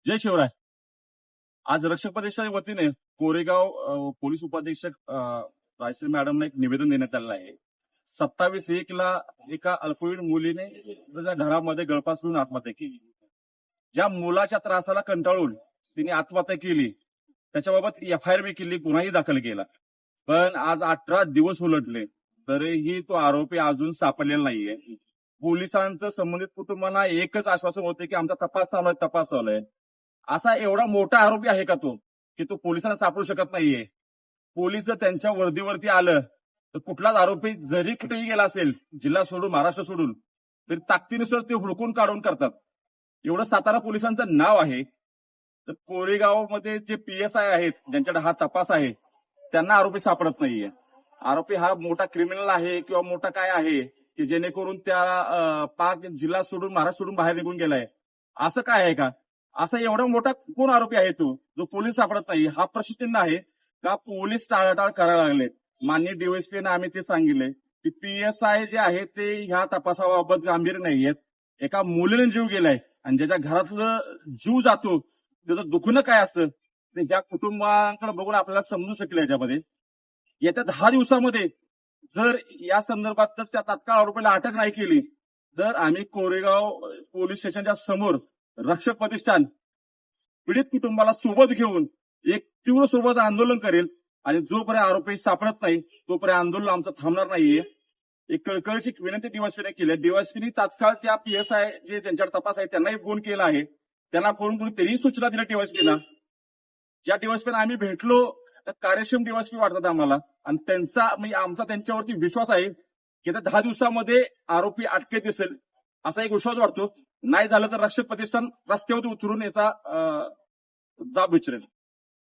जय शिवराय. आज रक्षक प्रदेशाच्या वतीने कोरेगाव पोलीस उपाधीक्षक रायश्री मॅडमला एक निवेदन देण्यात आलेलं आहे. 27/1 ला एका अल्पवयीन मुलीने तिच्या घरामध्ये गळफास घेऊन आत्महत्या केली. ज्या मुलाच्या त्रासाला कंटाळून तिने आत्महत्या केली त्याच्याबाबत FIR बी केली, गुन्हाही दाखल केला. पण आज 18 दिवस उलटले तरीही तो आरोपी अजून सापडलेला नाहीये. पोलिसांचं संबंधित कुटुंबांना एकच आश्वासन होते की आमचा तपास चालू आहे. असा एवढा मोठा आरोपी आहे का तो की तो पोलिसांना सापडू शकत नाहीये. पोलीस जर त्यांच्या वर्दीवरती आलं तर कुठलाच आरोपी जरी कुठेही गेला असेल, जिल्हा सोडून महाराष्ट्र सोडून, तरी ताकदीनुसार ते हुडकून काढून करतात. एवढं सातारा पोलिसांचं नाव आहे. तर कोरेगावमध्ये जे PSI आहेत ज्यांच्याकडे हा तपास आहे त्यांना आरोपी सापडत नाहीये. आरोपी हा मोठा क्रिमिनल आहे किंवा मोठा काय आहे की जेणेकरून त्या पाक जिल्हा सोडून महाराष्ट्र सोडून बाहेर निघून गेलाय, असं काय आहे का? असा एवढा मोठा कोण आरोपी आहे तो जो पोलीस सापडत नाही? हा प्रश्नचिन्ह आहे का पोलीस टाळाटाळ करायला लागले. माननीय DYSPने आम्ही ते सांगितले की PSI जे आहे ते ह्या तपासाबाबत गांभीर्य नाहीयेत. एका मुलीने जीव गेलाय आणि ज्याच्या घरातलं जीव जातो त्याचं दुखणं काय असतं ते ह्या कुटुंबाकडे बघून आपल्याला समजू शकेल. याच्यामध्ये येत्या 10 दिवसामध्ये जर या संदर्भात जर त्या तात्काळ आरोपीला अटक नाही केली तर आम्ही कोरेगाव पोलीस स्टेशनच्या समोर रक्षक प्रतिष्ठान पीडित कुटुंबाला सोबत घेऊन एक तीव्र स्वरूपाचं आंदोलन करेल आणि जोपर्यंत आरोपी सापडत नाही तोपर्यंत आंदोलन आमचं थांबणार नाहीये. एक कळकळीची विनंती DYSPने केली. DYSPने तात्काळ त्या PSI जे त्यांच्यावर तपास आहे त्यांनाही फोन केला आहे. त्यांना फोन करून त्यांनी सूचना दिल्या DYSPला. ज्या DYSPने आम्ही भेटलो तर कार्यक्षम DYSP वाटतात आम्हाला आणि त्यांचा म्हणजे आमचा त्यांच्यावरती विश्वास आहे की त्या 10 दिवसामध्ये आरोपी अटकेत दिसेल असा एक विश्वास वाटतो. नाही झालं तर रक्षक प्रतिष्ठान रस्त्यावरती उतरून याचा जाब विचारेल.